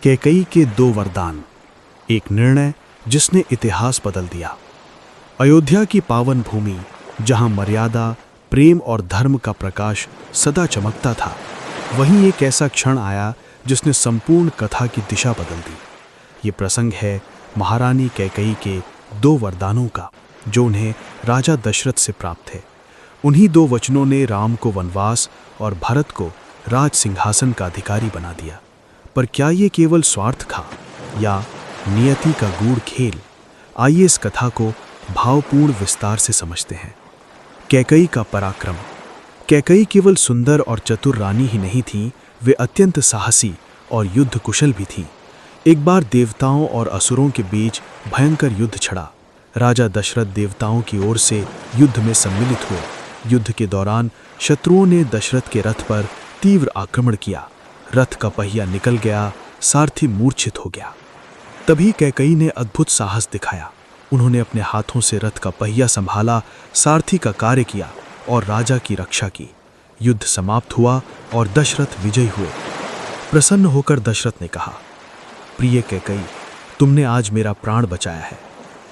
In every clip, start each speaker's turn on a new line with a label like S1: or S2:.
S1: कैकई के 2 वरदान, एक निर्णय जिसने इतिहास बदल दिया। अयोध्या की पावन भूमि, जहां मर्यादा, प्रेम और धर्म का प्रकाश सदा चमकता था, वहीं एक ऐसा क्षण आया जिसने संपूर्ण कथा की दिशा बदल दी। ये प्रसंग है महारानी कैकई के 2 वरदानों का, जो उन्हें राजा दशरथ से प्राप्त थे। उन्हीं 2 वचनों ने राम को वनवास और भरत को राज सिंहासन का अधिकारी बना दिया। पर क्या ये केवल स्वार्थ था या नियति का गूढ़ खेल? आइए इस कथा को भावपूर्ण विस्तार से समझते हैं। कैकई का पराक्रम। कैकई केवल सुंदर और चतुर रानी ही नहीं थी, वे अत्यंत साहसी और युद्ध कुशल भी थी। एक बार देवताओं और असुरों के बीच भयंकर युद्ध छिड़ा। राजा दशरथ देवताओं की ओर से युद्ध में सम्मिलित हुए। युद्ध के दौरान शत्रुओं ने दशरथ के रथ पर तीव्र आक्रमण किया। रथ का पहिया निकल गया, सारथी मूर्छित हो गया। तभी कैकई ने अद्भुत साहस दिखाया। उन्होंने अपने हाथों से रथ का पहिया संभाला, सारथी का कार्य किया और राजा की रक्षा की। युद्ध समाप्त हुआ और दशरथ विजयी हुए। प्रसन्न होकर दशरथ ने कहा, प्रिय कैकई, तुमने आज मेरा प्राण बचाया है।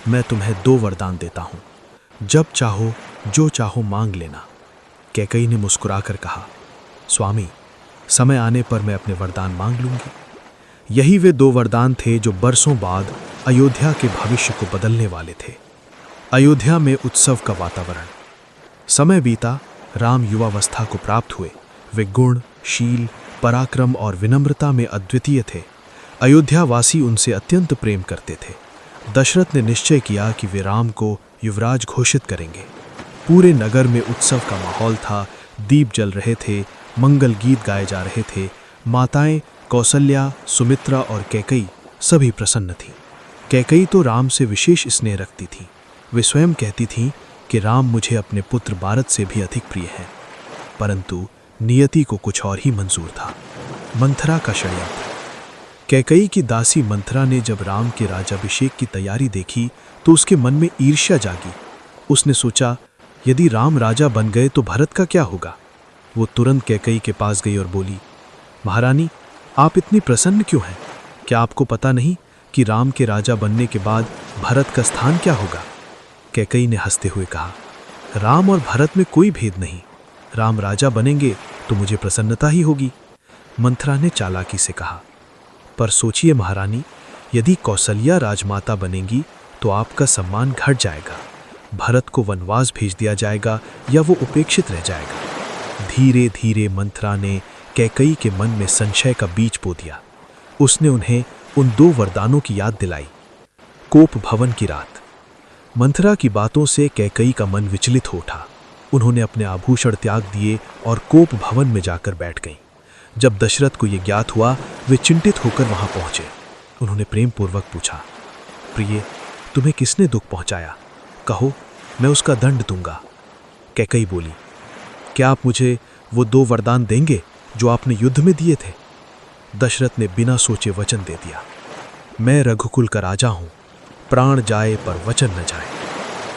S1: मैं तुम्हें 2 वरदान देता हूं। जब चाहो जो चाहो मांग लेना। कैकई ने मुस्कुराकर कहा, स्वामी, समय आने पर मैं अपने वरदान मांग लूंगी। यही वे 2 वरदान थे जो बरसों बाद अयोध्या के भविष्य को बदलने वाले थे। अयोध्या में उत्सव का वातावरण। समय बीता, राम युवावस्था को प्राप्त हुए। वे गुण, शील, पराक्रम और विनम्रता में अद्वितीय थे। अयोध्यावासी उनसे अत्यंत प्रेम करते थे। दशरथ ने निश्चय किया कि वे राम को युवराज घोषित करेंगे। पूरे नगर में उत्सव का माहौल था। दीप जल रहे थे, मंगल गीत गाए जा रहे थे। माताएं कौसल्या, सुमित्रा और कैकई सभी प्रसन्न थीं। कैकई तो राम से विशेष स्नेह रखती थी। वे स्वयं कहती थीं कि राम मुझे अपने पुत्र भारत से भी अधिक प्रिय है। परंतु नियति को कुछ और ही मंजूर था। मंथरा का षड्यंत्र। कैकई की दासी मंथरा ने जब राम के राज्याभिषेक की तैयारी देखी तो उसके मन में ईर्ष्या जागी। उसने सोचा, यदि राम राजा बन गए तो भरत का क्या होगा? वो तुरंत कैकई के पास गई और बोली, महारानी, आप इतनी प्रसन्न क्यों हैं? क्या आपको पता नहीं कि राम के राजा बनने के बाद भरत का स्थान क्या होगा? कैकई ने हंसते हुए कहा, राम और भरत में कोई भेद नहीं। राम राजा बनेंगे तो मुझे प्रसन्नता ही होगी। मंथरा ने चालाकी से कहा, पर सोचिए महारानी, यदि कौसल्या राजमाता बनेंगी तो आपका सम्मान घट जाएगा। भरत को वनवास भेज दिया जाएगा या वो उपेक्षित रह जाएगा। धीरे धीरे मंथरा ने कैकई के मन में संशय का बीज बो दिया। उसने उन्हें उन 2 वरदानों की याद दिलाई। कोप भवन की रात। मंथरा की बातों से कैकई का मन विचलित हो उठा। उन्होंने अपने आभूषण त्याग दिए और कोप भवन में जाकर बैठ गईं। जब दशरथ को यह ज्ञात हुआ, वे चिंतित होकर वहां पहुंचे। उन्होंने प्रेम पूर्वक पूछा, प्रिय, तुम्हें किसने दुख पहुंचाया? कहो, मैं उसका दंड दूंगा। कैकई बोली, क्या आप मुझे वो 2 वरदान देंगे जो आपने युद्ध में दिए थे? दशरथ ने बिना सोचे वचन दे दिया, मैं रघुकुल का राजा हूं, प्राण जाए पर वचन न जाए।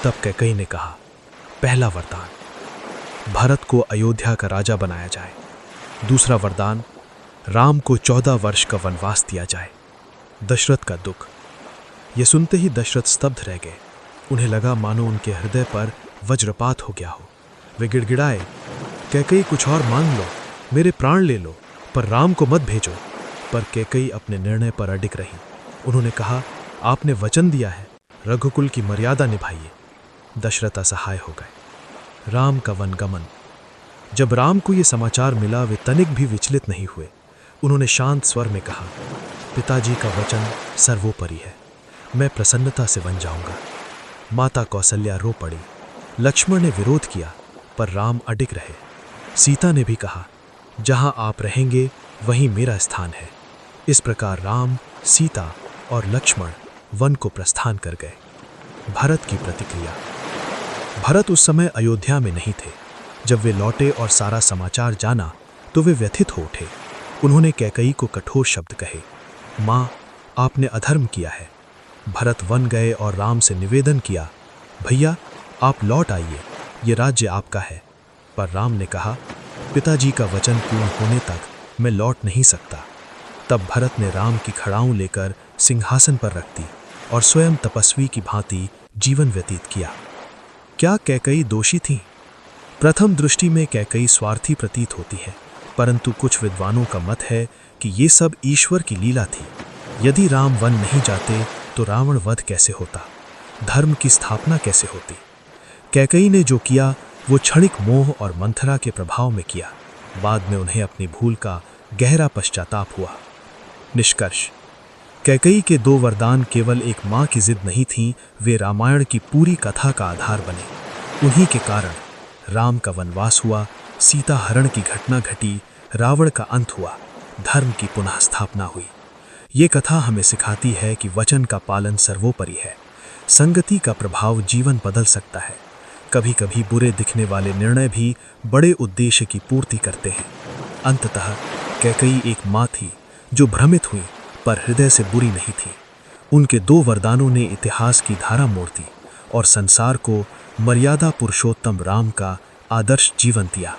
S1: तब कैकई ने कहा, पहला वरदान, भरत को अयोध्या का राजा बनाया जाए। दूसरा वरदान, राम को 14 वर्ष का वनवास दिया जाए। दशरथ का दुख। यह सुनते ही दशरथ स्तब्ध रह गए। उन्हें लगा मानो उनके हृदय पर वज्रपात हो गया हो। वे गिड़गिड़ाए, कैकई, कुछ और मांग लो, मेरे प्राण ले लो, पर राम को मत भेजो। पर कैकई अपने निर्णय पर अडिग रही। उन्होंने कहा, आपने वचन दिया है, रघुकुल की मर्यादा निभाइए। दशरथ असहाय हो गए। राम का वनगमन। जब राम को यह समाचार मिला, वे तनिक भी विचलित नहीं हुए। उन्होंने शांत स्वर में कहा, पिताजी का वचन सर्वोपरि है, मैं प्रसन्नता से वन जाऊंगा। माता कौसल्या रो पड़ी। लक्ष्मण ने विरोध किया, पर राम अडिग रहे। सीता ने भी कहा, जहां आप रहेंगे वहीं मेरा स्थान है। इस प्रकार राम, सीता और लक्ष्मण वन को प्रस्थान कर गए। भरत की प्रतिक्रिया। भरत उस समय अयोध्या में नहीं थे। जब वे लौटे और सारा समाचार जाना तो वे व्यथित हो उठे। उन्होंने कैकई को कठोर शब्द कहे, माँ, आपने अधर्म किया है। भरत वन गए और राम से निवेदन किया, भैया, आप लौट आइए, ये राज्य आपका है। पर राम ने कहा, पिताजी का वचन पूर्ण होने तक मैं लौट नहीं सकता।
S2: तब भरत ने राम की खड़ाऊं लेकर सिंहासन पर रख दी और स्वयं तपस्वी की भांति जीवन व्यतीत किया। क्या कैकेयी दोषी थी? प्रथम दृष्टि में कैकेयी स्वार्थी प्रतीत होती है, परंतु कुछ विद्वानों का मत है कि ये सब ईश्वर की लीला थी। यदि राम वन नहीं जाते तो रावण वध कैसे होता, धर्म की स्थापना कैसे होती? कैकेयी ने जो किया वो क्षणिक मोह और मंथरा के प्रभाव में किया। बाद में उन्हें अपनी भूल का गहरा पश्चाताप हुआ। निष्कर्ष: कैकेयी के 2 वरदान केवल एक मां की जिद नहीं थीं, वे रामायण की पूरी कथा का आधार बने। उन्हीं के कारण राम का वनवास हुआ, सीता हरण की घटना घटी, रावण का अंत हुआ, धर्म की पुनः स्थापना हुई। ये कथा हमें सिखाती है कि वचन का पालन सर्वोपरि है। संगति का प्रभाव जीवन बदल सकता है। कभी कभी बुरे दिखने वाले निर्णय भी बड़े उद्देश्य की पूर्ति करते हैं। अंततः कैकेयी एक माँ थी जो भ्रमित हुई पर हृदय से बुरी नहीं थी। उनके 2 वरदानों ने इतिहास की धारा मोड़ दी और संसार को मर्यादा पुरुषोत्तम राम का आदर्श जीवन दिया।